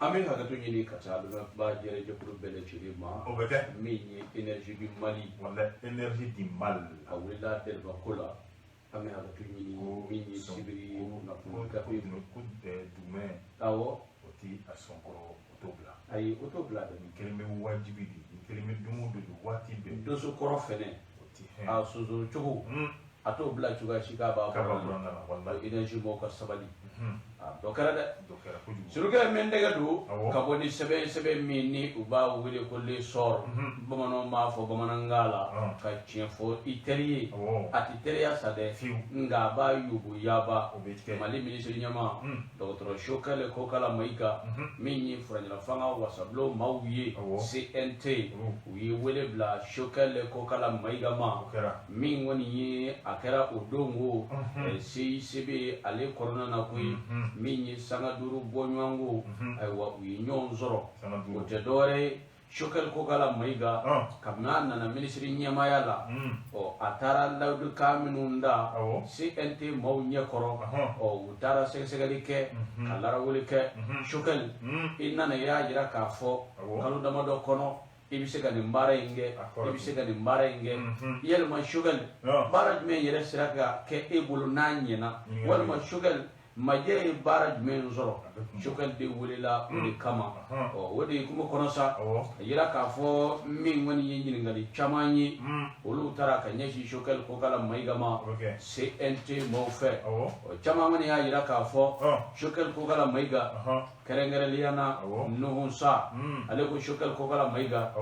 Amin hakatu nyini kata ba jere jekuru bele chirima o bete mi énergie du Mali wala énergie du mal awila del bakola amin hakatu nyini mi sibiri na puka no kudde dume awo oti asonkoro otobla ay otobla da ni kelme wajibidi ni kelme dumu do wati be do so koro fene oti a suzo chugu atobla chuga shika ba ka ba branda wala énergie mo ka sabali do kara da kuju suruga men daga do ka boni sebe mini uba wile ko le sor bamano ma fo bamanangala ka chiefo iterie ati teria sade nga ba yubu yaba mali ministre nyama docteur shokale ko kala maika minni franya fanga wasablo mawuye CNT wi wele bla shokale ko kala maiga ma min woni ye akara odongo CICB ale corona na kuyi minni sanga duru bonywango aywa wi nyon zoro o te dore shokel ko kala maiga kamna na ministry nyama yala o atara lawdu kaminunda CNT mawnya koro o utara segalike kalara wulike shokel inna ya jira kafo kalu dama do kono ibisega ni mbara inge yelma shokel baraj me yere siraka ke ebulu nanyena walma shokel maje baraj men zoro shokel de wulela uli kama o wodi kuma konosa yira ka fo min woni yinjini ngali chamanyi ulu tara ka nyeshi shokel ko kala maigama CNT mo fe o chama mani ya yira ka fo shokel ko kala maiga kerengere liana nuhunsa ale ko shokel ko kala maiga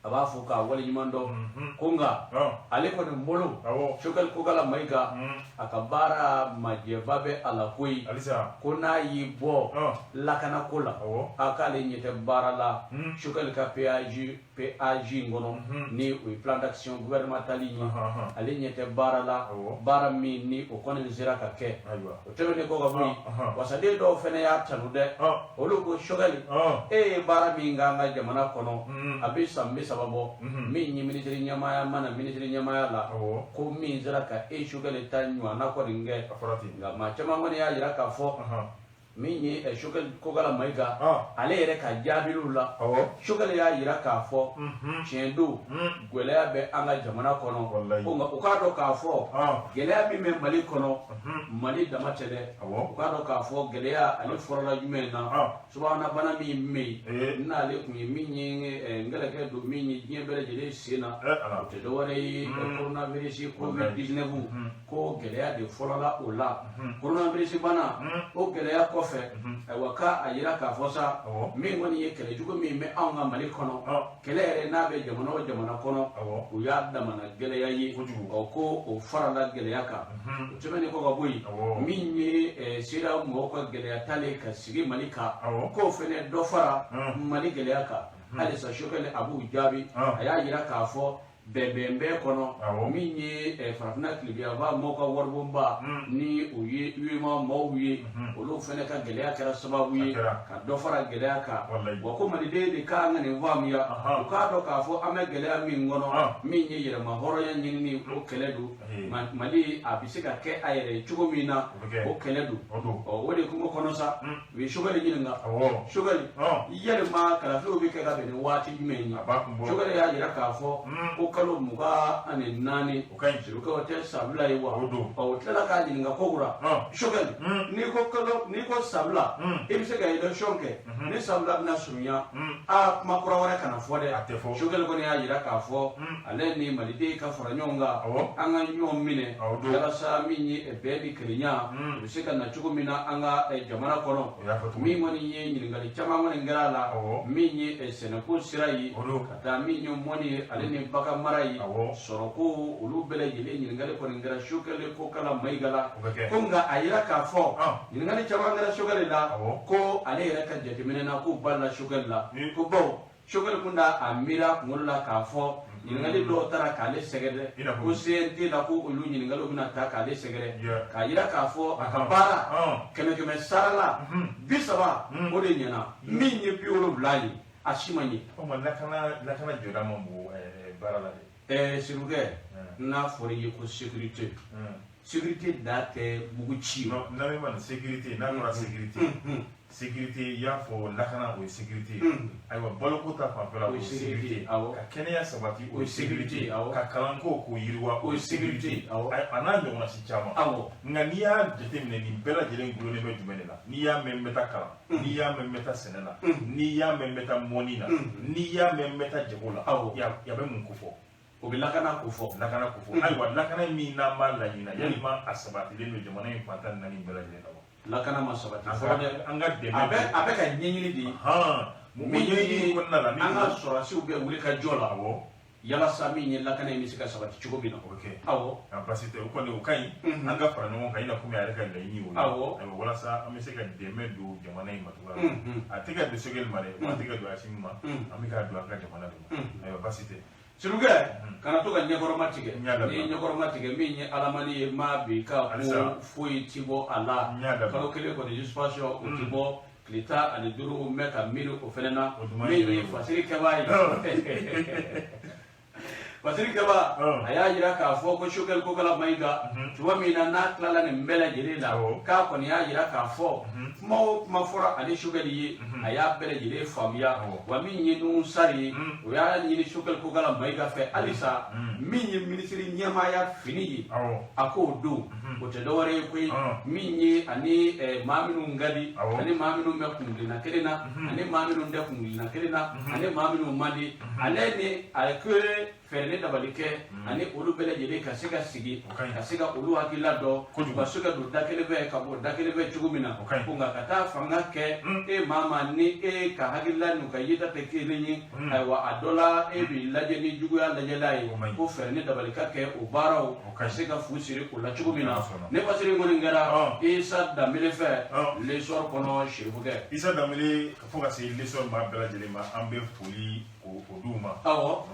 aba fuka wali nyimando kunga aleko ni mbulu shukal kugala maiga akabara majebabe ala kui kuna yibo lakana kula akale nyete barala shukal ka PAG ngono ni plan d'action gouvernemental ni ale nyete barala bara mi ni okone zira ka ke otebe ne ko gabui wasade do fene ya tanude olugo shukali bara mi nganga jamana kono abisa sababo min ni ministry nyama ya mana ministry nyama ya la ko min zira ka shugale tanywa na ko ringe nga ma chama ngone ya jira ka fo min ni shugale ko gala maiga ale yere ka jabilula shugale ya jira ka fo chendu gwele ya be anga jamana kono ko nga ukado ka fo gele ya bi me mali kono mali damatele ukado ka fo gele ya ale forola jumena subhana bana mi me na le ku mi ni ngala ke do mi ni nyebere jele sina te do wore coronavirus COVID-19 ko gele ya de forola ola coronavirus bana o gele ya kofe waka ayira ka fosa mi woni ye kele jugo mi me anga mali kono kele re na be jamana kono o ya da mana gele ya yi o ko o farala gele ya ka o tumene ko gaboyi mi ni sira mo ko gele ya tale ka sigi malika ko fene do fara mali gele ya ka ale sa shokele abu jabi aya yira ka fo bebembe kono minye farafina klibia ba moka warbomba ni uye yuma mawuye olu fene ka gelea kara sababu ye ka do fara gelea ka wako mali de ka ngani vamya ka do ka fo ame gelea mi ngono minye yere ma horo ya nyini o keledu mali abisika ke ayere chugo mina o keledu o wode kuma kono sa we shugali nyinga shugali yere ma kala fi obi ke ga be ni wati jumeni shugali ya yira ka fo kalo muga ane nani ukanjiruka hotel sabla yiwa o tela ka dinga kogura shogal ni ko kalo ni ko sabla ibise ga ido shonke ni sabla na sunya a makura wara kana fode shogal ko ne ya yira ka fo ale ni malide ka foranyonga anga nyom mine kala sa minyi e bebi krinya ibise ka na chugumina anga jamana kono mi moni ye nyingali chama moni ngarala minyi e senako sirai kata minyi moni ale ni baka marai soroko ulu bele jele nyingale ko ngara shukale ko kala maigala ko nga ayira ka fo nyingale chama ngara shukale la ko ale ira ka jetimene na ko balla shukale la ko bo shukale kunda amira mulla ka fo nyingale do tara ka le segede ko senti la ko ulu nyingale bina ta ka le segede ka yira ka fo akabara keme sarala bisaba o de nyana minye piolo blali ashimanye o lakana jodamo bu barala siruge na fori ko sécurité sécurité date bugu ci non na me man sécurité na la sécurité sécurité ya fo lakana o sécurité aywa baloko ta fa fela o sécurité ka kenya sabati o sécurité ka kalanko ko yiriwa o sécurité ay ana nyoma si chama ngani ya detemne ni bela jelen gulo ne be jumene la ni ya memeta kala ni ya memeta senela ni ya memeta monina ni ya memeta jebola ya be mun kufo o bi lakana kufo aywa lakana mi na ma la nyina yalima asabati le no jamana en patan nani bela jelen lakana masabati anga deme abe ka nyenyini di mo nyenyini ko na la ni anga sorasi ube wuli ka jola yala sami nyi lakana mi sika sabati chugo bino awo pasite ko ne ukai anga fara no kai na kuma ya ka lenyi wo awo wala sa ami sika deme do jamana matura atika de sogel mare atika do asimma amika do anga jamana do ayo pasite suruge kana to ka nyakoromatike ni nyakoromatike mi nye alamani ma bi ka ko foi tibo ala kalo kele ko de spatio o tibo klita ani duru meka miru o fenena mi ni fasiri kabai fasiri kaba aya jira ka fo ko shokel ko kala maiga tuwa mina na klala ne mbele jirila ka ko ni ya jira ka fo ma fora ani shokel yi aya bele jire famia wa min yinu sari o ya ni shokel ko kala maiga fe alisa min yi ministry nyama ya fini ako do o te dore ko min yi ani maminu ngadi ani maminu mekundi na kelena ani maminu ndekundi na kelena ani maminu mandi aleni alkure ferne dabalike ani olu bele jere ka sega sigi ka sega olu hakila do ka sega do dakele be ka bo dakele be chugumina kunga kata fanga ke mama ni ka hakila nu ka yita te keleni wa adola bi laje ni jugu ya laje lai ko ferne dabalika ke o barao ka sega fusiri ko la chugumina ne pasiri ngoni ngara isa damile fe le sor kono shiruge isa damile foka se le sor ma bela jere ma ambe foli o duma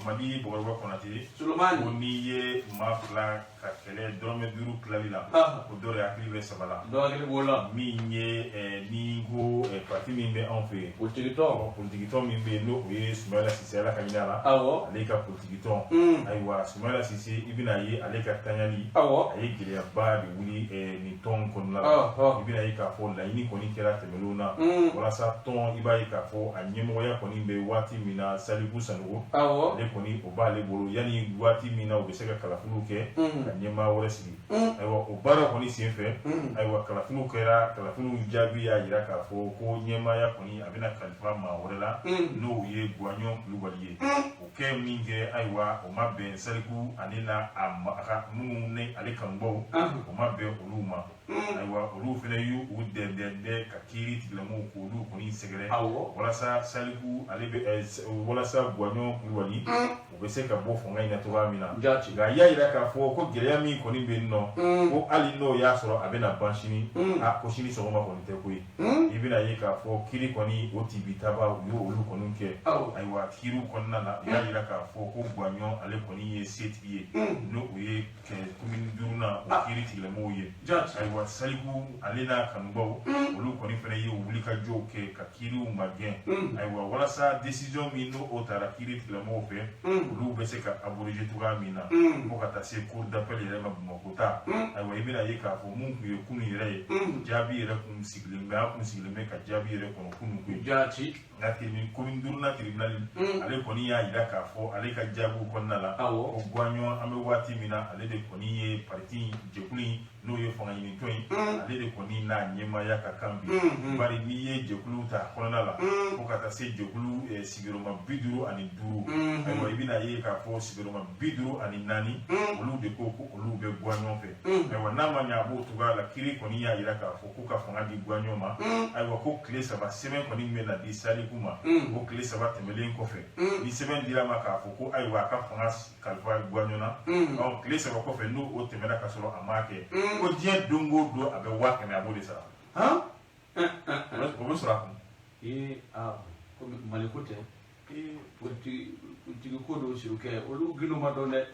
madi bogorwa konati Sulumani oni ye mafla ka kele drome duru klavila o dore aklive sabala do akli bola mi nye ni go parti mi be en fait politique mi be no ye Soumaïla Cissé la kaminala aleka politique aywa Soumaïla Cissé ibina ye aleka tanyali ay gile ba de wuli ni ton konna ibina ye ka fo la ini koni kera temeluna wala sa ton iba ye ka fo anyemo ya koni be wati mina salibu sanugo le koni o ba le bolo yani wati mina o be se ka kalafulu ke nyema wala sigi aywa o bara koni senfe aywa kalafulu kera kalafulu jabi ya yira ka fo ko nyema ya koni abina kalifa ma wala no ye gwanyo lubaliye o ke minge aywa o mabbe saliku anila amaka munne ale kanbo o mabbe oluma aywa olu fene yu u de ka kiri tiglamu ko lu koni segere wala sa saliku ale be wala sa gwanyo lubali o be se ka bo fonga ina to ba mina ga ya yira ka fo ko gere mi koni be no ko ali no ya soro abena banshini a ko shini so ma koni te ko ibina ye ka fo kiri koni o tibitaba yo olu konunke aywa kiru konna na ya yira ka fo ko gwanyo ale koni ye setiye no ye ke kumin duruna o kiri tiglamu ye aywa saliku alena kanbo olu koni fere ye wuli ka joke ka kiri umagen aywa wala sa decision mi no o tara kiri tiglamu fe olu be se ka aborije tuga mina ko kata se cour d'appel yere ma mokota aywa ibina ye ka fo mun ku ye kunu yere jabi yere kun sigleme ka jabi yere kono kunu ku jati ngati ni commune durna tribunal ale koni ya ida ka fo ale ka jabu konna la o gwanyo ame wati mina ale de koni ye parti jekuli no ye fonga yini toy ale de koni na nyema ya ka kambi bari ni ye jekulu ta konna la ko kata se jekulu sigiro ma biduru ani duru aywa ibina ye ka fo sigiro ma biduru ani nani olu de ko olu be gwanyo fe aywa na ma nya bo tuga la kiri koni ya ida ka fo ko ka fonga di gwanyo ma aywa ko kle saba semen koni mena di sali kuma ko kle saba temelen ko fe ni semen dira ma ka fo ko aywa ka fonga kalfa gwanyo na on kle saba ko fe no o temela ka soro amake ko dien dongo do abe wa ke me abode sa ko sura ko malikote politique ko do siruke olu gino ma do ne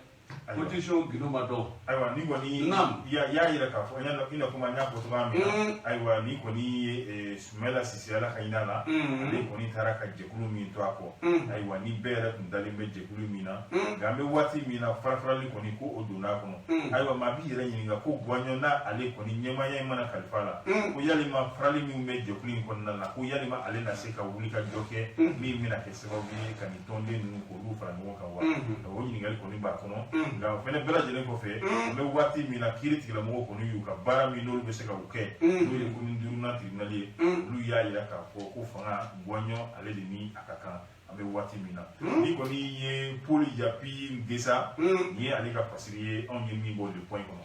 position ginuma do aywa ni goni ya ira ka fo ina kuma nya ko tuma mi aywa ni goni Sumela Sisi ala kaina la ale goni taraka jekulu mi to ako aywa ni bera ndali be jekulu mi na gambe wati mi na farafrali goni ko oduna kono aywa ma bi yere nyinga ko gwanyo na ale goni nyema ya mana kalfala ko yali ma frali mi me jekulu ko na ko yali ma ale na seka wulika joke mi na keseba bi kan tonde nu ko lu fra no ka wa o nyinga ko ni ba kono nga fene bela jele ko fe me wati mi na kiriti la mo ko nu ka bara mi no be se ka uke lu ye ko ni nduru na tribunali lu ya ira ka ko fanga gwanyo ale de ni akaka abe wati mi na ni ko ni ye poli japi ngesa ni ale ka fasiriye on ye mi bo le point kono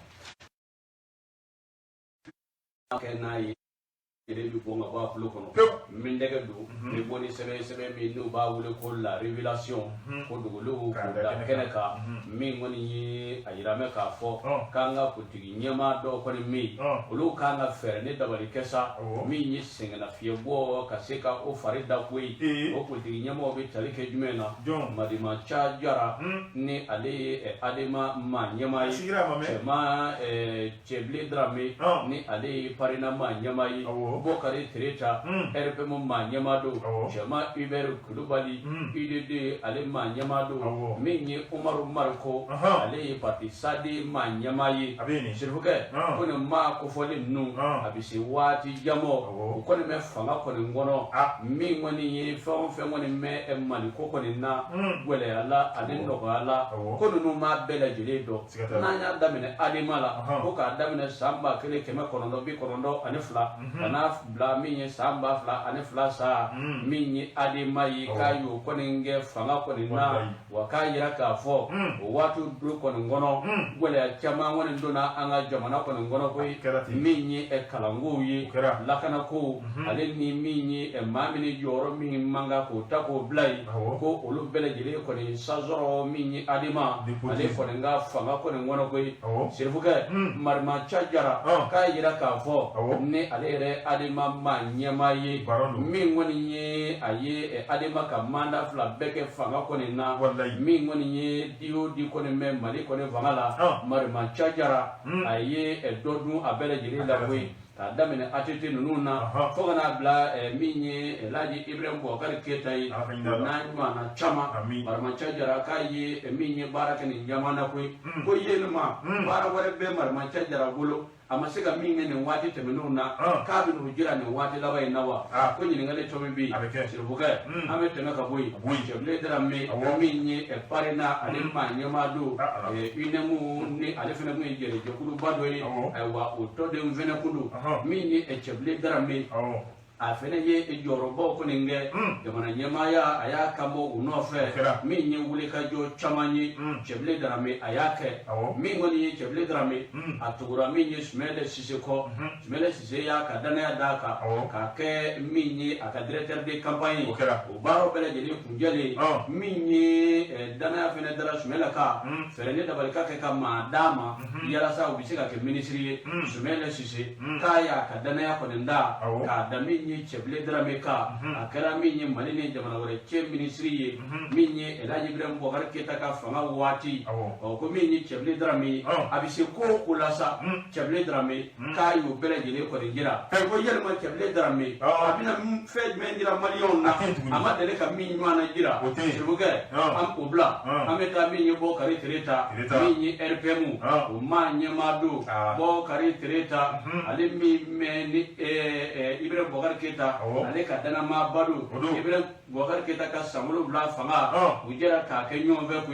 kenayi ere bi bonga ba flo kono min daga do ni boni sebe mi no ba wule ko la révélation ko dugulu ko da keneka min woni yi ayirame ka fo kanga kutigi nyema do ko ni mi ulu kanga fere ne dabali kesa mi ni singana fie bo ka seka o farida koi o kutigi nyema o bi talike jumena madima cha jara ni ale adema ma nyema yi ma cheble drame ni ale parina ma nyema yi Bokari Tereta, RPM Manyamado, Jama Iber Kulubali, IDD Ale Manyamado, Mini Umaru Marco, Ale Pati Sadi Manyamayi, Silvuke, Kone Ma Kofoli Nu, Abisi Wati Jamo, Kone Me Fanga Koningono, Mingwani, Famoni Me and Malikokoni Na, Wele Ala, Adendo Ala, Konu Ma Bella Giledo, Nanya Damine Adimala, Boka Damine Samba Kele Kemakono, Bikono, and Fla, bla minye samba fla ane fla sa minye ademayi kayo koninge fanga konina wakayira ka fo watu du koningono wala chama woni ndona anga jamana koningono ko minye e kalangu yi lakana ko ale ni minye e mamini joro min manga ko tako blai ko olu bele jile ko ni sazoro minye adema ale koninga fanga koningono ko sirfuka marma chajara kayira ka fo ne ale re adema ma nyama ye min woni ye aye adema ka manda fla beke fanga koni na min woni ye dio di koni me mali koni vangala marma chajara aye dodu abele jiri la we ta damene atete nununa foga na bla minye laji Ibrahim Bokar Ketai na na chama marma chajara kaye minye baraka ni nyama na ko yenuma bara wore be marma chajara gulo amasika minge ne wati temenuna kabi no jira ne wati laba inawa ko nyini ngale tomi bi sirubuga ame temeka boy cheble dra me minye e parena ale manyama do inemu ni ale fena mu jere jokulu badoyi wa otode mvena kudu minye e cheble dra me afene ye ejorobo ko ninge jamana nyemaya ayaka mo unofe minye wule ka jo chamanyi cheble drame ayake mingoni ye cheble drame atugura minye Sumela Sisi ko Sumela Sisi ya ka dana ya daka ka ke minye aka directeur de campagne o baro bele jeli kunjeli minye dana ya fene dara Sumela ka ferene dabal ka ke kama dama yala sa ubisika ke ministry Sumela Sisi kaya ka dana ya konenda ka dami cheble drame ka akara minye malini jamana wore che ministry ye minye Elaji Ibrahim Bokar Keita ka fanga wati ko minye cheble drame abise ko kulasa cheble drame ka yo bele jele ko dira ko yelma cheble drame abina fe mendira malion na amadele ka minye mana jira sibuge am obla ameta minye Bokar Tereta minye RPM o manye madu Bokar Tereta ale mi meni Ibrahim Bokar Keita ale ka dana ma badu Ibrahim Bokar Keita ka samulu bla fanga ujera ka ke nyombe ku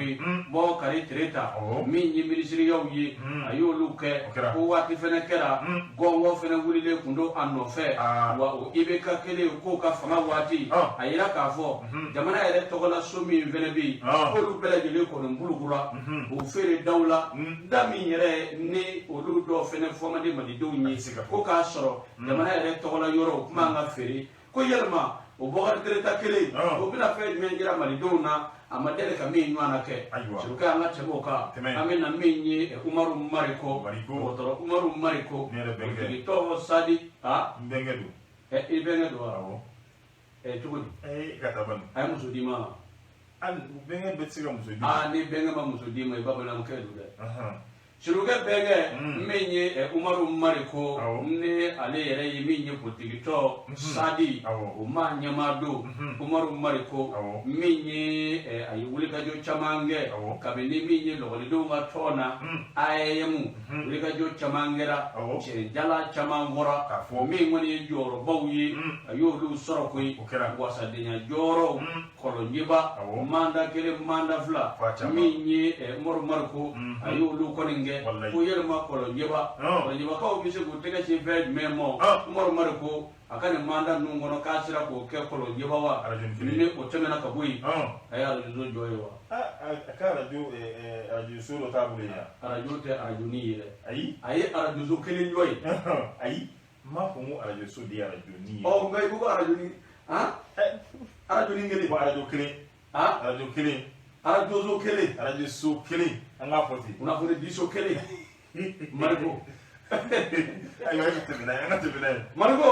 Bokar Tereta minye ministry yaw yi ayolu ke ko wati fene kera gongo fene wulile kundo anofe wa o ibe ka kele ko ka fanga wati ayira ka fo jamana ere togola sumi fene bi ko lu bela jele ko mbulugura o fere dawla dami yere ni o lu do fene foma de mali do nyi ko ka soro jamana ere togola yoro kuma nga fere ko yelma o Bokar Tereta kele o bina fe men jira mali do na amadele ka min nwana ke suka nga temoka amena minyi Umaru Mariko otoro Umaru Mariko ni to sadi ibengedu tugudi kataban ay musudima an benga betsiga musudi ni benga ma musudi mai babu na mukai dude shiruga benga menye Umaru Mariko ne ale yere yi menye potigito sadi uma nyamado Umaru Mariko menye ayi wulika jo chamange kabini menye logolido nga tona ayemu wulika jo chamangera jala chamangora me ngoni joro bawyi ayo lu sorokoi wasadinya joro kolonjiba manda kele manda fla menye Umaru Mariko ayo lu koninge ko yerma kolonjiba ko bise go tega ci veg memo Umaru Mariko akane manda nungono kasira ko ke kolonjiba wa ne ko temena ka boyi aya do joyewa aka radio solo tabule ya radio te radio ni yele ayi radio zo kele joy ayi ma ko mu radio so di radio ni ngai ko radio ni radio ni ngeli ko radio kele radio kele radio zo kele radio so kele anga foti una fone di so kele Mariko ayo tebina Mariko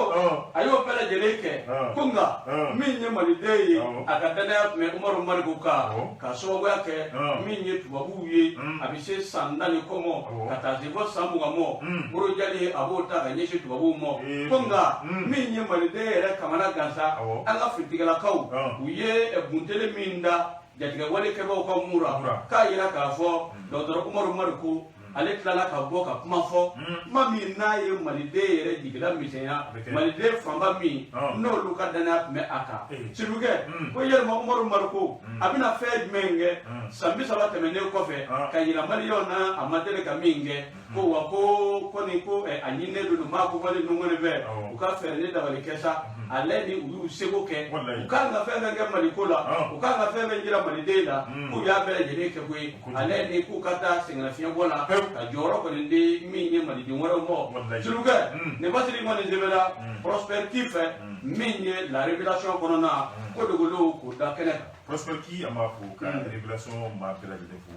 ayo pele jeleke kunga minye malidei akadana me Umaru Mariko ka so yake minye tubabuye abise sandani komo katazibo samuga mo buru jali abota ganyeshi tubabu mo kunga minye malidei era kamana gansa anga fitigala kau uye ebuntele minda jatiga wale kebo ko mura ka yira ka fo dr Umaru Mariko ale tilala ka bɔ ka kuma fɔ kuma min n'a ye maliden yɛrɛ jigila misɛnya maliden fanba min n'olu ka danaya tun bɛ a kan sidukɛ ko yɛlɛma Umaru Mariko a bɛna fɛn jumɛn kɛ san 30 tɛmɛnen kɔfɛ ka yira maliyɛnw na a ma deli ka min kɛ ko wa ko nin ko a ɲininen don maa ko fɔli nungoni fɛ u ka fɛɛrɛ ne dabali kɛ sa ale ni u y'u seko kɛ u kan ka fɛn fɛn kɛ Maliko la u kan ka fɛn fɛn jira maliden la k'u y'a bɛɛ lajɛlen kɛ koyi ale ni k'u ka taa sɛgɛnnafiɲɛbɔ la ka jɔyɔrɔ kɔni di min ye maliden wɛrɛw mɔ surukɛ ne basiri kɔni sɛbɛnna Prosper fɛ min ye la révélation kɔnɔna ko dogolo k'o da kɛnɛ kan Prosper qui a ma fo ka révélation ma bela de fo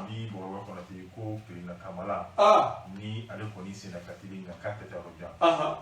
ni boro ko na ti ko kirina kamala ni ale ko ni sina katili nga kateta roja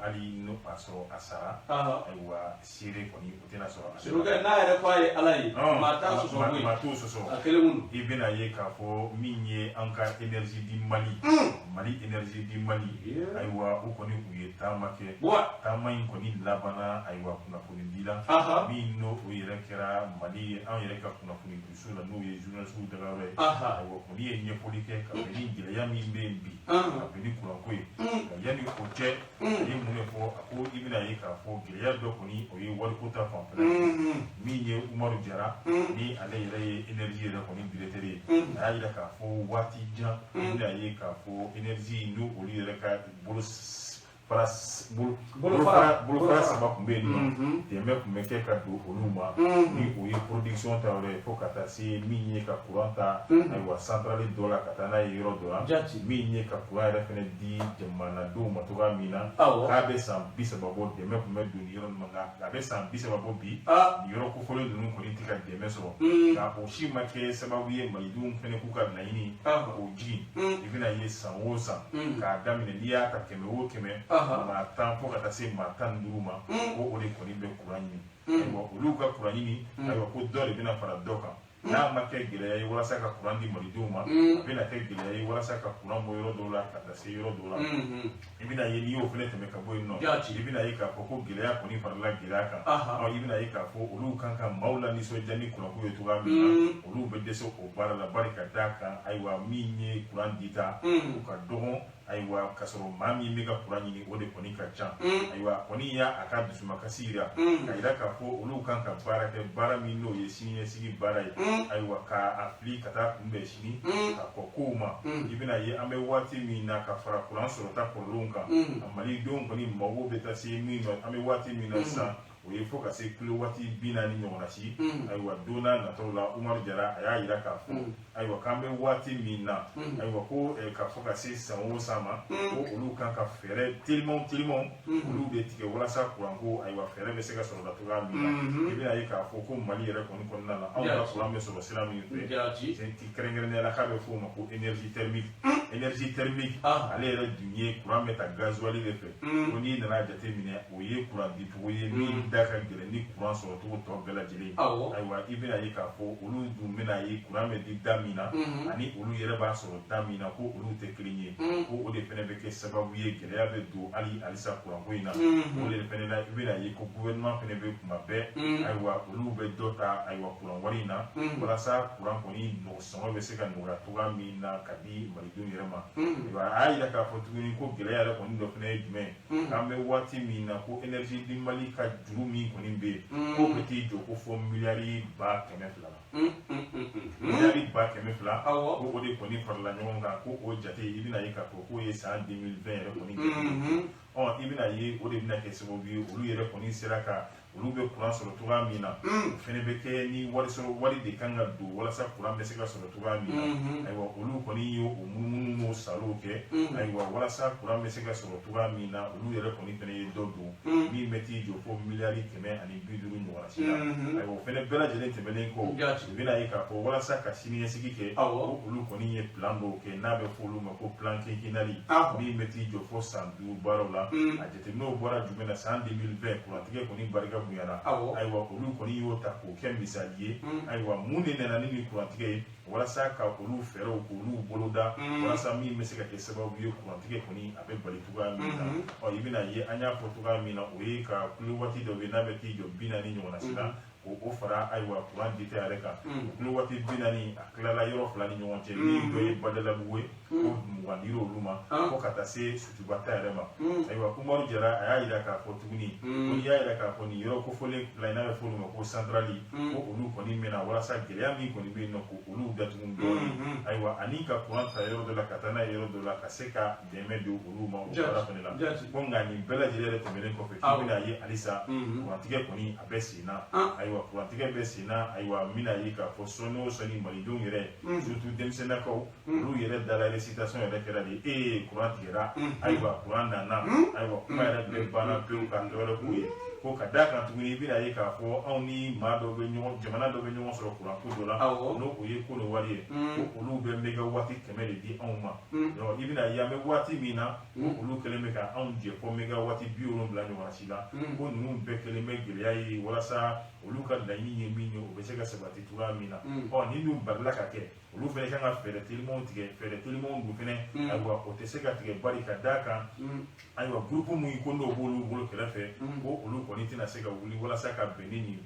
ali no paso asara aiwa sire ko ni utena so surukɛ na yɛrɛ ko ayi ala ye ma ta so ma to so akele mun ibena ye ka fo min ye anka énergie di Mali Mali énergie di Mali aiwa u ko ni ku ye tamake tamayin ko ni labana aiwa kuna ko ni dila min no o yɛrɛ kɛra Mali an yɛrɛ ka kunnafoni dusu la n'o ye journaliste dagawɛ ayiwa ko ni ye ɲɛfɔli kɛ ka bɛn ni gɛlɛya min bɛ yen bi ka bɛn ni kuranko ye ka yanni o cɛ a ye mun de fɔ a ko i bɛna ye k'a fɔ gɛlɛya dɔ kɔni o ye wariko ta fanfɛla min ye Umaru Jara ni ale yɛrɛ ye énergie yɛrɛ kɔni directeur ye a y'a yira k'a fɔ waati jan i bɛna ye k'a fɔ énergie n'o olu yɛrɛ ka bolofara saba kun bɛ yen nɔ dɛmɛ kun bɛ kɛ ka don olu ma ni o ye production ta yɔrɔ ye fo ka taa se min ye ka courant ta ayiwa centrale dɔ la ka taa n'a ye yɔrɔ dɔ la min ye ka courant yɛrɛ fɛnɛ di jamanadenw ma cogoya min na k'a bɛ san 30 bɔ dɛmɛ kun bɛ don nin yɔrɔ ninnu na a bɛ san 30 bɔ bi nin yɔrɔ kofɔlen ninnu kɔni tɛ ka dɛmɛ sɔrɔ nka o si ma kɛ sababu ye malidenw fɛnɛ k'u ka laɲini k'o jigin i bɛna ye san o san k'a daminɛ n'i y'a ta 100 o 100 maa 10 fo ka taa se maa 15 ma ko o de kɔni bɛ kuran ɲini ayiwa olu ka kuran ɲini ayiwa ko dɔ de bɛna fara dɔ kan n'a ma kɛ gɛlɛya ye walasa ka kuran di malidenw ma a bɛna kɛ gɛlɛya ye walasa ka kuran bɔ yɔrɔ dɔw la ka taa se yɔrɔ dɔw la i bɛna ye n'i y'o fɛnɛ tɛmɛ ka bɔ yen nɔ i bɛna ye k'a fɔ ko gɛlɛya kɔni farala gɛlɛya kan i bɛna ye k'a fɔ olu kan ka maaw la nisɔndiya ni kuranko ye cogoya min na olu bɛ dɛsɛ o baara la bari ka d'a kan ayiwa min ye kuran dita o ka dɔgɔn ayiwa ka sɔrɔ maa min bɛ ka kuran ɲini o de kɔni ka ca ayiwa kɔni y'a a ka dusumakasi yira ka yira k'a fɔ olu kan ka baara kɛ baara min n'o ye siniɲɛsigi baara ye ayiwa k'a fili ka taa kunbɛn sini ka kɔ kow ma i bɛna ye an bɛ waati min na ka fara kuran sɔrɔta kɔlɔlɔw kan a malidenw kɔni mago bɛ taa se min ma an bɛ waati min na sisan o ye fo ka se kilo waati 40 ɲɔgɔn na si ayiwa don n'a nataw la Umaru Jara a y'a yira k'a fɔ ayiwa k'an bɛ waati min na ayiwa ko ka fɔ ka se san o san ma ko olu kan ka fɛɛrɛ telimanw olu de tigɛ walasa kuranko ayiwa fɛɛrɛ bɛ se ka sɔrɔ la cogoya min na i bɛna ye k'a fɔ ko Mali yɛrɛ kɔni kɔnɔna na anw ka kuran bɛ sɔrɔ sira min fɛ kɛrɛnkɛrɛnnenya la k'a bɛ fɔ o ma ko énergie thermique ale yɛrɛ dun ye kuran bɛ ta gasoil de fɛ ko n'i nana jateminɛ o ye kuran dicogo ye min da ka gɛlɛn ni courant sɔrɔ cogo tɔ bɛɛ lajɛlen ayiwa i bɛna ye k'a fɔ olu dun bɛna ye courant bɛ di da min na ani olu yɛrɛ b'a sɔrɔ da min na ko olu tɛ kelen ye ko o de fɛnɛ bɛ kɛ sababu ye gɛlɛya bɛ don halisa courant ko in na o de fɛnɛ la i bɛna ye ko gouvernement fɛnɛ bɛ kuma bɛɛ ayiwa olu bɛ dɔ ta ayiwa courant wari in na walasa courant kɔni sɔngɔ bɛ se ka nɔgɔya cogoya min na ka di malidenw yɛrɛ ma ayiwa a y'a yira k'a fɔ tuguni ko gɛlɛya yɛrɛ kɔni dɔ fɛnɛ ye jumɛn k'an bɛ waati min na ko énergie di Mali ka juru min kɔni bɛ yen k'o bɛ t'i jɔ ko fɔ miliyari 200 la miliyari 200 ko o de kɔni farala ɲɔgɔn kan ko o jate i bɛna ye k'a fɔ k'o ye san 2020 yɛrɛ kɔni kɛ i bɛna ye o de bɛna kɛ sababu ye olu yɛrɛ kɔni sera ka olu bɛ courant sɔrɔ cogoya min na o fɛnɛ bɛ kɛ ni wari de kan ka don walasa courant bɛ se ka sɔrɔ cogoya min na ayiwa olu kɔni y'o munumunu n'o salow kɛ ayiwa walasa courant bɛ se ka sɔrɔ cogoya min na olu yɛrɛ kɔni fɛnɛ ye dɔ don min bɛ t'i jɔ fo miliyari 150 ɲɔgɔnna si la ayiwa o fɛnɛ bɛɛ lajɛlen tɛmɛnen kɔ u bɛna ye k'a fɔ walasa ka siniɲɛsigi kɛ ko olu kɔni ye plan dɔw kɛ n'a bɛ fɔ olu ma ko plan quinquennal min bɛ t'i jɔ fo san 5 baaraw la a jateminɛw bɔra jumɛn na san 2020 couranttigɛ kɔni barika bonyana ayiwa olu kɔni y'o ta k'o kɛ misali ye ayiwa mun de nana ni nin couranttigɛ ye walasa ka olu fɛɛrɛw k'olu boloda walasa min bɛ se ka kɛ sababu ye couranttigɛ kɔni a bɛ bali cogoya min na i bɛna ye an y'a fɔ cogoya min na o ye ka kulo waati dɔ bɛ n'a bɛ t'i jɔ 40 ɲɔgɔnna si la o fara ayiwa courant dite yɛrɛ kan kulo waati 40 a tilala yɔrɔ 2 ni ɲɔgɔn cɛ min dɔ ye Badalabugu ye ko 20 dir'o olu ma fo ka taa se Sutubata yɛrɛ ma ayiwa Umaru Jara a y'a yira k'a fɔ tuguni ko n'i y'a yira k'a fɔ nin yɔrɔ kofɔlen fila in n'a bɛ fɔ olu ma ko centrale ko olu kɔni mɛna walasa gɛlɛya min kɔni bɛ yen nɔ ko olu datugu dɔɔnin ayiwa ani ka courant ta yɔrɔ dɔ la ka taa n'a ye yɔrɔ dɔ la ka se ka dɛmɛ don olu ma o baara fɛnɛ la ko nka nin bɛɛ lajɛlen yɛrɛ tɛmɛnen kɔfɛ k'i bɛna ye halisa couranttigɛ kɔni a bɛ sen na ayiwa couranttigɛ bɛ sen na ayiwa n bɛna ye k'a fɔ sɔnni o sɔnni malidenw yɛrɛ surtout denmisɛnninnakaw olu yɛrɛ dala récitation yɛrɛ kɛra de courant tigɛra ayiwa courant nana ayiwa kuma yɛrɛ bɛɛ banna pewu ka dɔ wɛrɛ k'u ye ko ka d'a kan tuguni i bɛna ye k'a fɔ anw ni maa dɔ bɛ ɲɔgɔn jamana dɔ bɛ ɲɔgɔn sɔrɔ courant ko dɔ la n'o o ye ko ni wari ye ko olu bɛ mégawatt 100 de di anw ma donc i bɛna ye an bɛ waati min na ko olu kɛlen bɛ ka anw jɛ fɔ mégawatt 70 ɲɔgɔnna si la ko ninnu bɛɛ kɛlen bɛ gɛlɛya ye walasa olu ka laɲini ye min ye o bɛ se ka sabati cogoya min na ni dun balila ka kɛ olu fɛnɛ kan ka fɛɛrɛ telimanw tigɛ fɛɛrɛ telimanw dun fɛnɛ ayiwa o tɛ se ka tigɛ bari ka d'a kan ayiwa groupe mun ko n'o b'olu bolo kɛrɛfɛ ko olu kɔni tɛna se ka wuli walasa ka bɛn ni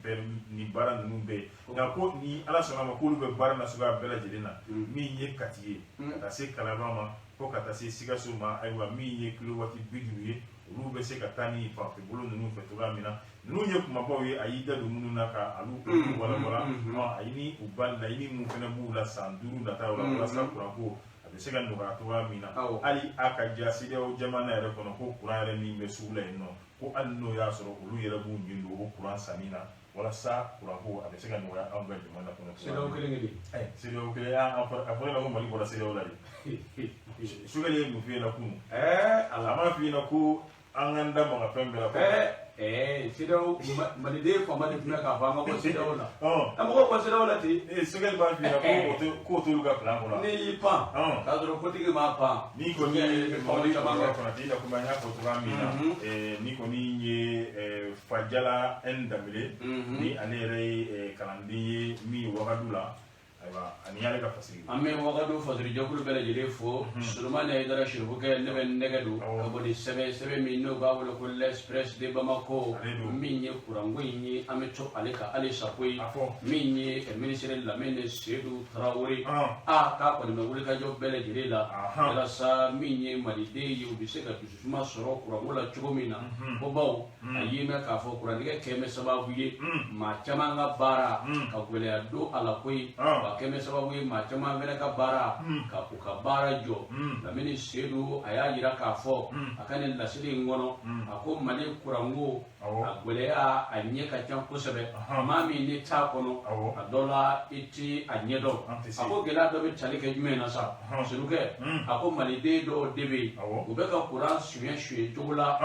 nin baara ninnu bɛɛ ye nka ko ni ala sɔnna ma k'olu bɛ baara nasuguya bɛɛ lajɛlen na min ye Kati ye ka taa se Kalaban ma fo ka taa se Sikaso ma ayiwa min ye kilowati 50 ye olu bɛ se ka taa ni fanfɛ bolo ninnu fɛ cogoya min na ninnu ye kumabaw ye a y'i da don minnu na ka olu walawala a ye ni u ba laɲini mun fɛnɛ b'u la san 5 nataw la walasa courant ko a bɛ se ka nɔgɔya cogoya min na hali a ka ja CEDEAO jamana yɛrɛ kɔnɔ ko courant yɛrɛ min bɛ sugu la yen nɔ ko hali n'o y'a sɔrɔ olu yɛrɛ b'u ɲin don o courant sanni na walasa courant ko a bɛ se ka nɔgɔya anw ka jamana kɔnɔ CEDEAO kelen CEDEAO kelen a fɔra ko Mali bɔra CEDEAO la de Sukali ye mun f'i ɲɛna kunun a m'a f'i ɲɛna ko an k'an da maga fɛn bɛɛ la CEDEAO maliden fanba de tun bɛ k'a fɔ an ka bɔ CEDEAO la an mɔgɔw bɔ CEDEAO la ten Sukali b'a f'i ɲɛna k'o t'olu ka plan kɔnɔ n'i y'i pan k'a sɔrɔ kotigi m'a pan n'i kɔni ye Mali kɔnɔ kɔnɔtigi la komi an y'a fɔ cogoya min na n'i kɔni ye Fajala N Danbele ni ale yɛrɛ ye kalanden ye min ye Wagadu la ani y'ale ka fasigi an bɛ Wagadu fasigi jɛkulu bɛɛ lajɛlen fo Solomani Ayidara Sirifukɛ ne bɛ nɛgɛ don ka bɔ ni sɛbɛn min n'o b'a wele ko l'Express de Bamako min ye kuranko in ye an bɛ to ale ka halisa ko ye min ye ministre Lamine Seydou Traoré k'a kɔni bɛ wulikajɔ bɛɛ lajɛlen la walasa min ye maliden ye u bɛ se ka dususuma sɔrɔ kuranko la cogo min na ko bawo a ye mɛn k'a fɔ kurantigɛ kɛ bɛ sababu ye maa caman ka baara ka gɛlɛya don a la koyi kɛmɛ sababu ye maa caman fɛnɛ ka baara ka u ka baara jɔ Lamini Seydou a y'a yira k'a fɔ a ka nin laseli in kɔnɔ a ko Mali kuranko a gɛlɛya a ɲɛ ka ca kosɛbɛ maa min ne t'a kɔnɔ a dɔ la i ti a ɲɛdɔn a ko gɛlɛya dɔ bɛ tali kɛ jumɛn na sa Sirukɛ a ko maliden dɔw de bɛ yen u bɛ ka kuran suɲɛ cogo la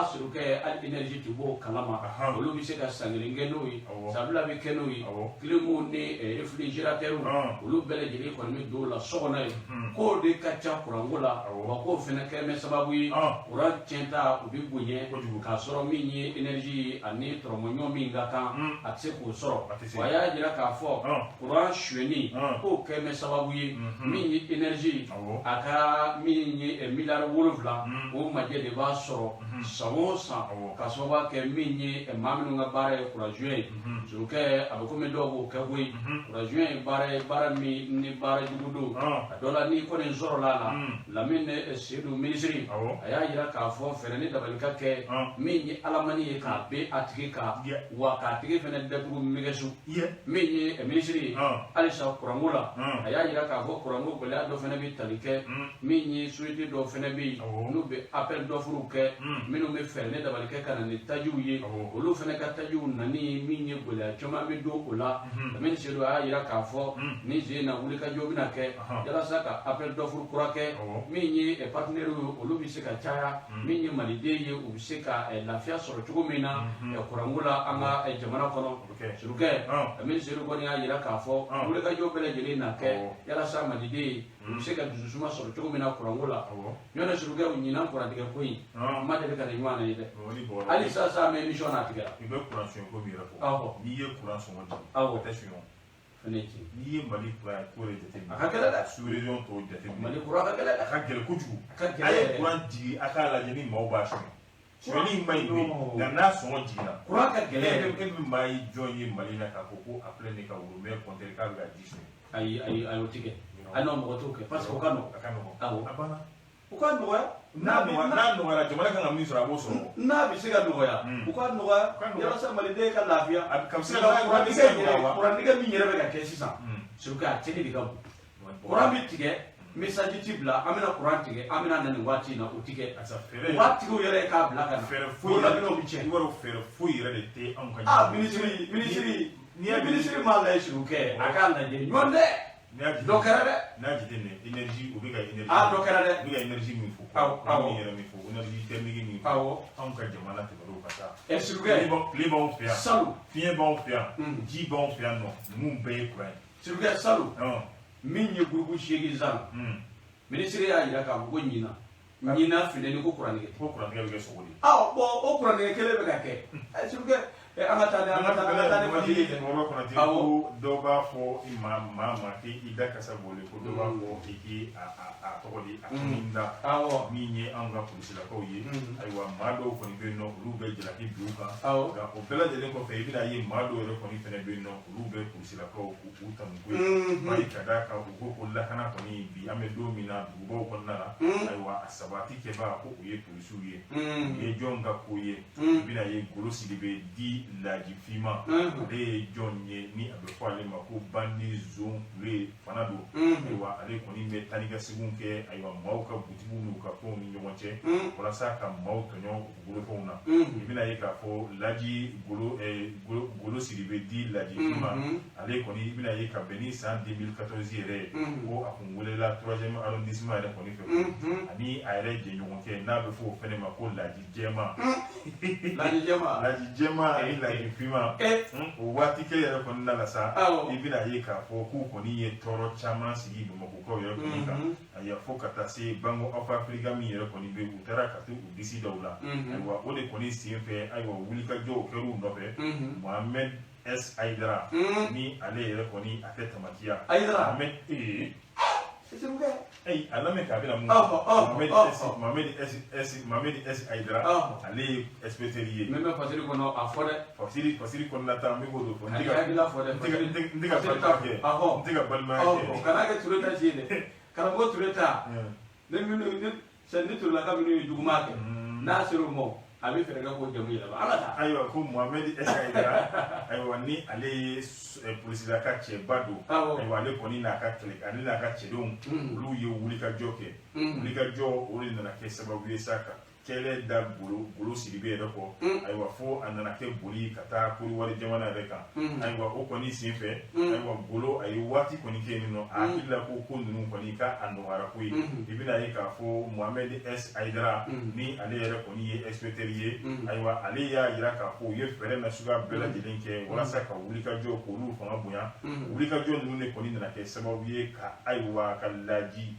Sirukɛ hali énergie ti b'o kalama olu bɛ se ka san kelen kɛ n'o ye sabula bɛ kɛ n'o ye clim ni réfrigérateur olu bɛɛ lajɛlen kɔni bɛ don o la so kɔnɔ ye k'o de ka ca kuranko la wa k'o fɛnɛ kɛ bɛ sababu ye kuran tiɲɛta u bɛ bonya k'a sɔrɔ min ye énergie ani tromonyo minga kan atse ko soro waya jira ka fo courant shweni ko keme sababu ye min énergie aka min millar wolofla o maje de ba soro sawo sa ka soba ke min mamnu nga bare courant juin juke abako me dogo ka wi courant juin bare mi ni bare dugudu dola ni ko ne zoro la min sedu ministry aya jira ka fo fereni dabalika ke min alamani ka be atike ka wa ka tike fene de groupe migesu min ministry alisa kuramula aya jira ka fo kuramu ko la do fene bi talike min suite do fene bi no be appel do furu ke minu me fereni dabalika kana ni taju ye olu fene ka taju nani min gola choma be do ola min sedu aya jira ka fo ni je na wuli ka jobi na ke yala saka appel do furu kurake min e partenaire olu bi se ka chaya min malide ye u se ka lafia soro chugo mina kuramula anga jamana kono suruke min sedu ko ni ayira ka fo wuli ka jobi le jeli na ke yala sa malide u se ka dusuma soro chugo mina kuramula nyona suruke u nyina ko radiga koyi ma de ka ni wana ide ali sa me mission atiga ibe kuration ko mi rafo ni ye kuration wadi attention feneti ni ye mali kura ko le jate akakela da sous région to jate mali kura akakela da akakela kujugu aye kuran ji akala jeni mawba shi ni mai ni da na so jina kura ka gele ke mi mai joye mali na ka ko après ne ka wuro me kontere ka ga ji ay otike ano mo toke parce que kano awo abana ukano ya na la jamana kan mi sura bo so na bi siga no ya ukano ya sa mali de ka lafia kam siga no kura diga mi nyere be ka kesi sa suka tini diga kura mi tige message tibla amina kura tige amina nan wati na utike wati ko yere ka bla kana fu la no bi che woro fere fu yere de te am ka ministry ni ma la shuke akanda je nyonde dokara de na jidene énergie obiga énergie dokara de obiga énergie mi fu awo yere mi fu énergie thermique mi fu awo am ka jamana te do kata suruke les bon faire salu fien bon faire ji bon faire non mun be quoi suruke salu min ye groupe shegi zan ministre ya ira ka go nyina fideni ko kuranige be so wodi bo o kuranige kele be ka ke suruke angata wadi woro ko na ko do ba fo mama ki ida kasa bole ko do ba fo ki a to di akinda minye anga polisi la ko yi aywa mado ko ni be no rube jila ki duka ga o bela de ko fe bi da yi mado re ko ni fene be no rube polisi la ko ku ta mu mai kada ka ko la kana ko ni bi ame do mina dubo ko na aywa asabati ke ba ko ye polisi ye jonga ko ye bi na ye golosi de be di laji fima ale jonye ni abefo ale mako bandi zone le fanado aywa ale ko ni me taniga sigun ke aywa mauka butibu nu ka ko ni nyonche wala sa ka mau tonyo golo ko na ibina ye ka fo laji golo siribe di laji fima ale ko ni ibina ye ka beni san 2014 ere ko akungule la 3e arrondissement ere ko ni fe ani ayre je nyonche na befo fene mako laji jema laji jema laji fima wati ke yere ko na la sa ibina ye ka fo ku ko ni ye toro chama sigi bo mako ko yere ko ni ka aya fo kata se bango of Africa mi yere ko ni be utara ka tu disi dawla aywa o de ko ni si fe aywa wuli ka jo keru no fe Mohamed S Aidara ni ale yere ko ni ateta makia Aidara Mohamed Simuke alame ka bila mu Mohamed S Aidara ale espéterier même fasiri ko no afore fasiri ko na ta mi godo ko ndiga afore ndiga balma ndiga balma kana ke tureta jide kana go tureta ne minu ne sandi turla ka minu duguma ke nasiru mo abi fere ga ko jamu yala alata aywa ko Mohamed S Aidara aywa ni ale police la ka che bado aywa ale ko ni na ka kle ale na ka che don lu ye wuli ka joke wuli ka jo ori na ke sababu ye saka kele da bulu siribe da ko aywa fo anana ke buli kata kuri wari jamana reka aywa o ko ni sinfe aywa bulu ayi wati ko ni ke ni no akilla ko kundunu ko ni ka ando wara ko ibina yi ka fo Mohamed S Aidara ni ale yere ko ni expecterier aywa ale ya yira ka fo ye fere na suga bela jilinke wala saka wuli ka jo ko lu fanga bunya wuli ka jo nu ne ko ni na ke sababu ye ka aywa kalaji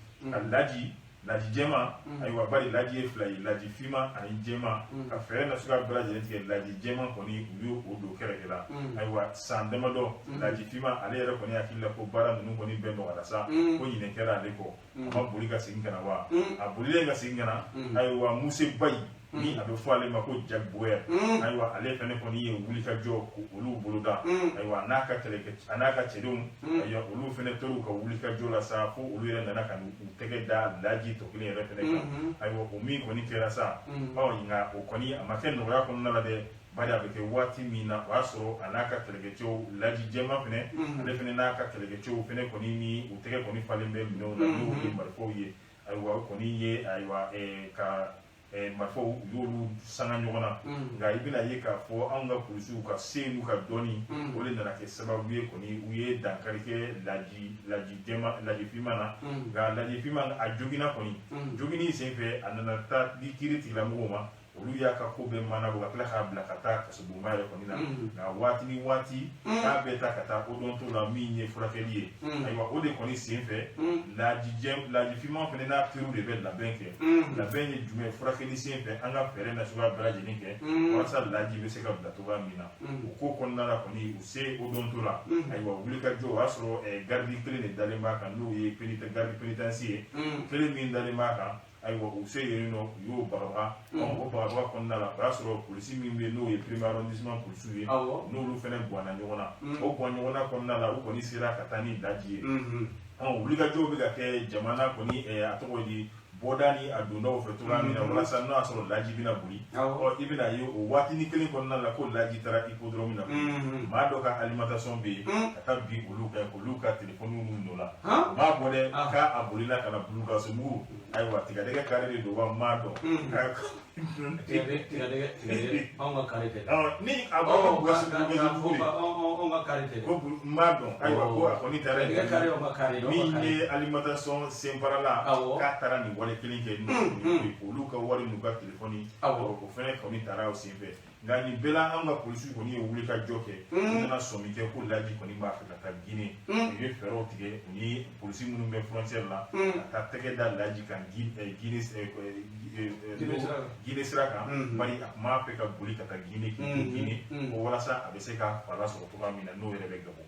laji jema ayiwa bari laji ye fila ye laji fima ani jema ka fɛɛrɛ na suka bɛɛ lajɛlen tigɛ laji jema kɔni u y'o o don kɛrɛfɛ la ayiwa san damadɔ laji fima ale yɛrɛ kɔni hakili la ko baara ninnu kɔni bɛɛ nɔgɔyara sa ko ɲinɛ kɛra ale kɔ a ma boli ka segin ka na wa a bolilen ka segin ka na ayiwa Muse Bayi ni a bɛ fɔ ale ma ko Jack Boyer ayiwa ale fɛnɛ kɔni ye wulikajɔ olu boloda ayiwa n'a ka cɛdenw ayiwa olu fɛnɛ tor'u ka wulikajɔ la sa fo olu yɛrɛ nana ka u tɛgɛ da laji tɔ kelen yɛrɛ fɛnɛ kan ayiwa o min kɔni kɛra sa nka o kɔni a ma kɛ nɔgɔya kɔnɔna la dɛ bari a bɛ kɛ waati min na o y'a sɔrɔ a n'a ka kɛlɛkɛcɛw laji jɛma fɛnɛ ale fɛnɛ n'a ka kɛlɛkɛcɛw fɛnɛ kɔni ni u tɛgɛ kɔni falen bɛ minɛnw na n'o ye marifaw ye ayiwa o kɔni ye ayiwa ka marifaw u y'olu sanga ɲɔgɔn na nka i bɛna ye k'a fɔ anw ka polisiw ka se n'u ka dɔnni o de nana kɛ sababu ye kɔni u ye dankari kɛ laji finman na nka laji finman a joginna kɔni joginni senfɛ a nana taa di kiiri tigilamɔgɔw ma olu y'a ka ko bɛɛ mana bɔ ka tila k'a bila ka taa kasobonba yɛrɛ kɔni na nka waati ni waati k'a bɛ taa ka taa odonto la min ye furakɛli ye ayiwa o de kɔni senfɛ laji finman fɛnɛ n'a teriw de bɛ labɛn kɛ labɛn ye jumɛn furakɛli senfɛ an ka fɛɛrɛ nasuguya bɛɛ lajɛlen kɛ walasa laji bɛ se ka bila cogoya min na o ko kɔnɔna la kɔni u se odonto la ayiwa wulikajɔ o y'a sɔrɔ garidi kelen de dalen b'a kan n'o ye garidi pénitentiaire ye kelen min dalen b'a kan ayiwa u se yen nɔ u y'o bagabaga o bagabaga kɔnɔna la o y'a sɔrɔ polisi min bɛ yen n'o ye premier arrondissement polisiw ye n'olu fɛnɛ guwanna ɲɔgɔn na o guwan ɲɔgɔnna kɔnɔna la u kɔni sera ka taa ni laji ye wulikajɔw bɛ ka kɛ jamana kɔni a tɔgɔ ye bɔda ni a dondaw fɛ cogoya min na walasa n'o y'a sɔrɔ laji bɛna boli i bɛna ye o waatini kelen kɔnɔna la ko laji taara hippodrome na maa dɔ ka alimentation bɛ yen ka taa bin olu kan olu ka telefɔniw nɔ la o m'a bɔ dɛ k'a bolila ka na bulu ka somugu ayiwa tigadɛgɛ kari de don wa maa dɔn tigadɛgɛ anw ka kari tɛ ni a b'a fɔ anw ka kari tɛ ko maa dɔn ayiwa ko a kɔni taara min ye alimentation senfarala k'a taara nin wale kelen kɛ n'o olu ka wari n'u ka telefɔni o fɛnɛ kɔni taara o senfɛ nka nin bɛɛ la an ka polisiw kɔni ye wulikajɔ kɛ u nana sɔmi kɛ ko laji kɔni b'a fɛ ka taa Guinée u ye fɛɛrɛw tigɛ u ni polisi minnu bɛ frontière la ka taa tɛgɛ da laji kan Guinée sira kan bari a kun b'a fɛ ka boli ka taa Guinée ko walasa a bɛ se ka fala sɔrɔ cogoya min na n'o yɛrɛ bɛ Gabon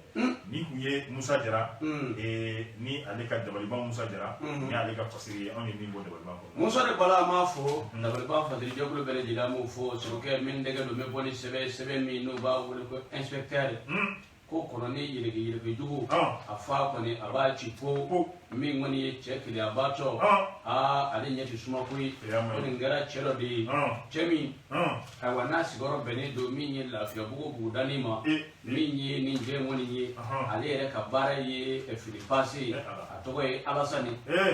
ni kun ye Musa Jara ni ale ka dabaliban Musa Jara ni ale ka fasiri ye anw ye min bɔ dabaliban kɔnɔ Musa de bala ma fɔ dabaliban fasiri jɛkulu bɛɛ lajɛlen m'o fɔ sɔrɔkɛ min dɛgɛ don bɛ bɔ ni sɛbɛn min n'u b'a wele ko inspecteur ko kɔnɔ ni yɛrɛkɛ jugu a fa kɔni a b'a ci ko min kɔni ye cɛ kelen a b'a tɔ ale ɲɛ tɛ suma koyi ko nin kɛra cɛ dɔ de ye cɛ min ayiwa n'a sigiyɔrɔ bɛnnen don min ye Lafiyabugu bugudanni ma min ye nin jɛ kɔni ye ale yɛrɛ ka baara ye fini passe ye a tɔgɔ ye Alasani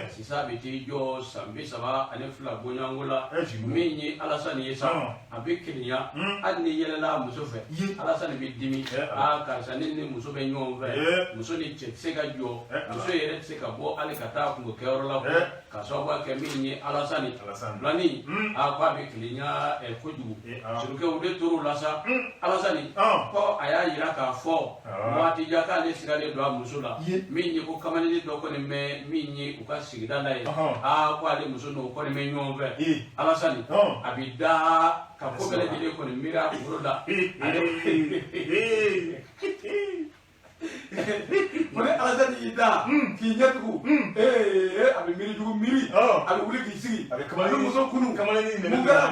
sisan a bɛ t'i jɔ san 32 bɔɲɔgɔnko la min ye Alasani ye sa a bɛ kelenya hali ni yɛlɛla muso fɛ Alasani bɛ dimi karisa ni muso bɛ ɲɔgɔn fɛ muso ni cɛ tɛ se ka jɔ muso yɛrɛ tɛ se ka bɔ hali ka taa kungo kɛyɔrɔ la ka sababu kɛ min ye Alasani filanin ko a bɛ kelenya kojugu surukɛw de tor'o la sa Alasani ko a y'a yira k'a fɔ waati jan k'ale sigalen don a muso la min ye ko kamalennin dɔ kɔni bɛ min ye u ka sigida la ye ko ale muso n'o kɔni bɛ ɲɔgɔn fɛ Alasani a bɛ da ka ko bɛɛ lajɛlen kɔni miiri a kunkolo la ko ni Alasani y'i da k'i ɲɛ tugu a bɛ miirijugu miiri a bɛ wuli k'i sigi a bɛ muso kunu mun kɛra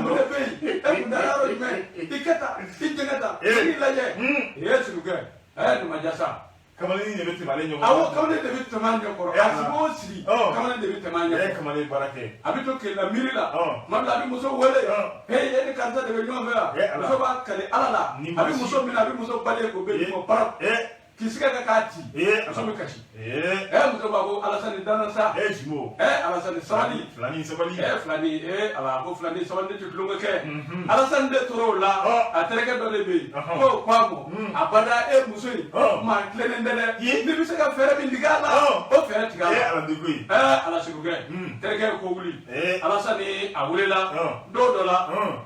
mun de bɛ yen kun taara yɔrɔ jumɛn i kɛ tan i jɛngɛ tan i lajɛ surukɛ nin ma ja sa kamalen de bɛ tɛmɛ ale ɲɛ kɔrɔ awɔ kamalen de bɛ tɛmɛ a ɲɛ kɔrɔ a sigi o sigi kamalen de bɛ tɛmɛ a ɲɛ kɔrɔ kamalen baara kɛ a bɛ to kilela miiri la tuma dɔ a bɛ muso wele e ni karisa de bɛ ɲɔgɔn fɛ yan muso b'a kale Ala la a bɛ muso minɛ a bɛ muso bali ko bɛ ɲɔgɔn para k'i siga ka k'a ci muso bɛ kasi muso b'a ko Alasani danna sa Alasani sabali filani ala ko filani sabali tɛ tulonkɛ kɛ Alasani de tora o la a terikɛ dɔ de bɛ yen k'o ko a ma a bada muso in maa tilennen tɛ dɛ n'i bɛ se ka fɛɛrɛ min tigɛ a la o fɛɛrɛ tigɛ a la Alasigukɛ terikɛ ko wuli Alasani a welela don dɔ la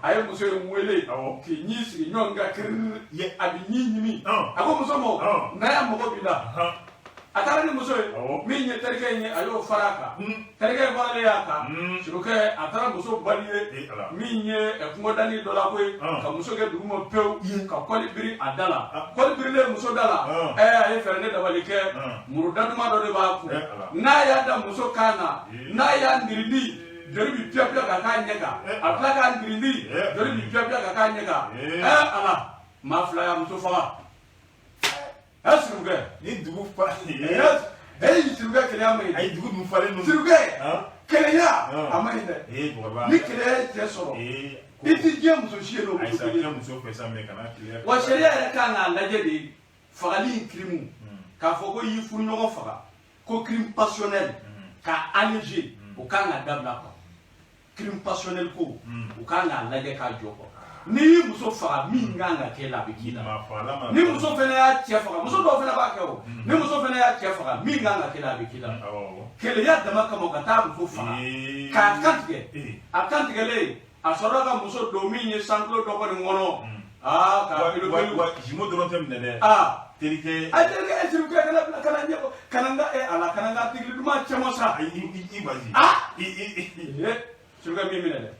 a ye muso in wele k'i ɲi sigi ɲɔgɔn kan kiriri a bɛ ɲi ɲimi a ko muso ma n'a y'a mɔgɔ b'i la atara ni muso min ye terikɛ ye ayo faraka terikɛ farale yaka surukɛ atara muso baliye min ye kungodani dɔ la koyi ka muso kɛ duguma pew ka kolibiri a dala kolibiri muso dala a ye fɛrɛ ne dabali kɛ murudanuma dɔ de b'a kun n'a y'a da muso kan na n'a y'a nirindi joli bi piya ka k'a ɲɛ kan a tila k'a nirindi joli bi piya ka k'a ɲɛ kan ala maa fila ya muso faga surukɛ ni dugu fa surukɛ keleya ma ɲi ayi dugu dun falen don surukɛ keleya a ma ɲi dɛ ni keleya ye cɛ sɔrɔ i ti diɲɛ muso si ye n'o muso kelen muso fɛ sa mɛ kana keleya wa sariya yɛrɛ kan k'a lajɛ de fagali in kirimu k'a fɔ ko i y'i furu ɲɔgɔn faga ko crime passionnel k'a alléger o kan ka dabila quoi crime passionnel ko o kan k'a lajɛ k'a jɔ quoi ni y'i muso faga min kan ka kɛ la a bɛ k'i la ni muso fana y'a cɛ faga muso dɔw fana b'a kɛ o ni muso fana y'a cɛ faga min kan ka kɛ la a bɛ k'i la keleya dama kama ka taa muso faga k'a kantigɛ a kantigɛlen a sɔrɔ ka muso don min ye sankilo dɔ kɔni kɔnɔ wa jimo dɔrɔn tɛ minɛ dɛ terikɛ a terikɛ e surukɛ kana bila kana ɲɛ kana n ka ala kana n ka tigili duman caman sa i bazi surukɛ min minɛ dɛ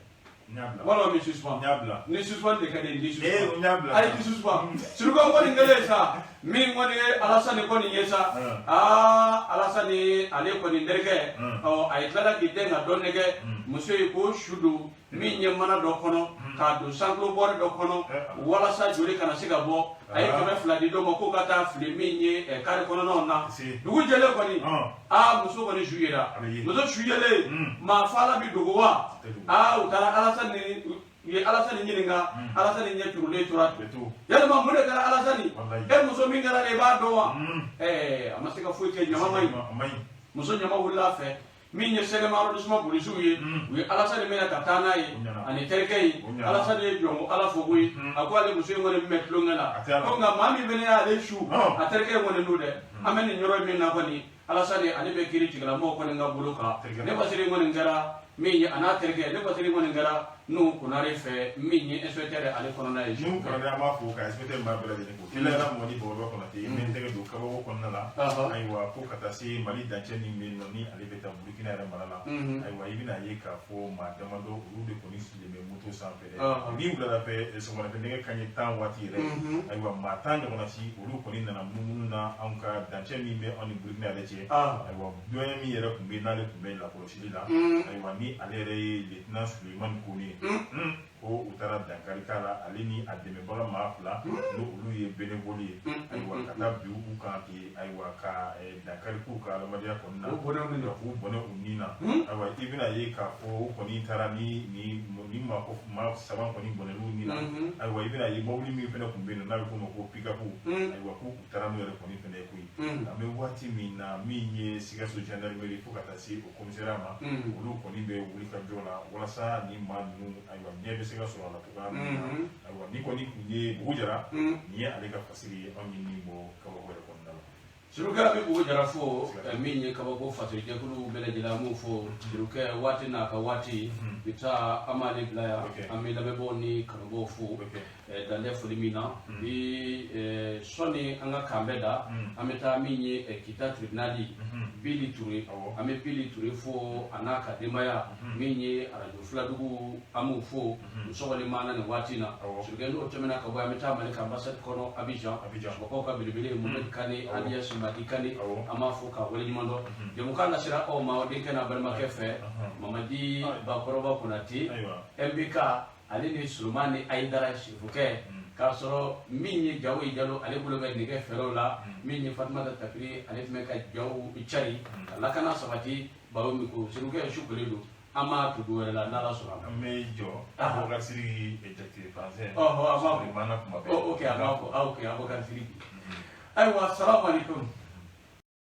wala mi suspend ni suspend de ka di ni suspend ay di suspend surukɛ kɔni kɛlen sa min kɔni ye Alasani kɔni ye sa Alasani ale kɔni terikɛ a ye tilala k'i den ka dɔ nɛgɛ muso ye ko su don min ye mana dɔ kɔnɔ k'a don sankilo bɔrɛ dɔ kɔnɔ walasa joli kana se ka bɔ a ye 200 di dɔ ma ko ka taa fili min ye kari kɔnɔnaw na dugu jɛlen kɔni muso kɔni su yera muso su yelen maa fala bi dogo wa u taara Alasani u ye Alasani ɲininka Alasani ɲɛ turulen tora yalima mun de kɛra Alasani muso min kɛra de b'a dɔn wa a ma se ka foyi kɛ ɲama ma ɲi muso ɲama wulila a fɛ min ye sɛgɛma arrondissement policiers ye u ye Alasani minɛ ka taa n'a ye ani terikɛ in Alasani ye jɔn ko ala fo koyi a ko ale muso in kɔni mɛ tulonkɛ la ko nka maa min fɛnɛ y'ale su a terikɛ in kɔni n'o dɛ an bɛ nin yɔrɔ min na kɔni Alasani ale bɛ kiiri tigilamɔgɔw kɔni ka bolo kan ne basiri kɔni kɛra min ye a n'a terikɛ ne basiri kɔni kɛra n'u kunnari fɛ min ye inspecteur ale kɔnɔna ye n'u kɔnɔna an b'a fɔ ka inspecteur b'a bɛɛ lajɛlen fo kɛlɛ yɛrɛ mɔdi bɔbɔ kɔnɔ ten min tɛgɛ don kabako kɔnɔna la ayiwa fo ka taa se Mali dancɛ min bɛ yen nɔ ni ale bɛ taa Burukina yɛrɛ mara la ayiwa i bɛna ye k'a fɔ maa damadɔ olu de kɔni sigilen bɛ moto sanfɛ dɛ ni wuladafɛ sɔgɔmada nɛgɛ kanɲɛ 10 waati yɛrɛ ayiwa maa 10 ɲɔgɔnna si olu kɔni nana munumunu na anw ka dancɛ min bɛ anw ni Burukina yɛrɛ cɛ ayiwa doyen min yɛrɛ tun bɛ n'ale tun bɛ lakɔlɔsili la ayiwa ni ale yɛrɛ ye lieutenant Sulemani Kone ko u taara dankari k'a la ale ni a dɛmɛbaga maa 2 n'olu ye bénévole ye ayiwa ka taa bi u kan ten ayiwa ka dankari k'u ka adamadenya kɔni na k'u bɔnɛ u ni na ayiwa i bɛna ye k'a fɔ u kɔni taara ni maa 3 kɔni bɔnɛn'u ni na ayiwa i bɛna ye mobili min fɛnɛ tun bɛ yen nɔ n'a bɛ f'o ma ko pick-up ayiwa k'u taara n'u yɛrɛ kɔni fɛnɛ ye koyi an bɛ waati min na min ye Sikaso gendarmerie fo ka taa se o commissariat ma olu kɔni bɛ wuli ka jɔ la walasa ni maa ninnu ayiwa ɲɛ bɛ se ka sɔrɔ a la cogoya min na ayiwa ni kɔni tun ye Bugu Jara nin ye ale ka fasiri ye anw ye min bɔ kabako yɛrɛ kɔnɔna la surukɛ bɛ Bugu Jara fo min ye kabako fasiri jɛkulu bɛɛ lajɛlen an b'o fɔ surukɛ waati n'a ka waati bi taa an b'ale bila yan an bɛ lamɛnbaaw ni kanubaw fo dan tɛ foli min na bi sɔnni an ka kan bɛɛ da an bɛ taa min ye Kita tribunali Bili Ture an bɛ Bili Ture fo a n'a ka denbaya min ye arajo filadugu an b'u fo musɔgɔli maana nin waati na surukɛ n'o tɛmɛna ka bɔ an bɛ taa Mali ka ambassade kɔnɔ Abidjan mɔgɔw ka belebele Mohamed Kane alias Madi Kane an b'a fo ka waleɲuman dɔn jamukan nasira aw ma o denkɛ n'a balimakɛ fɛ Mamadi Bakɔrɔba Konate MBK ale ni Sulemani Ayidara Sefukɛ k'a sɔrɔ min ye Jawo Jalo ale bolo bɛ nɛgɛ fɛrɛw la min ye Fatumata Tapiri ale tun bɛ ka Jawo cari ka lakana sabati baro min ko surukɛ su kolen don an b'a tugu wɛrɛ la n'Ala sɔnna an bɛ jɔ Abubakar Sidiki jate français a b'a fɔ ok a b'a fɔ ok Abubakar Sidiki ayiwa salamu aleykum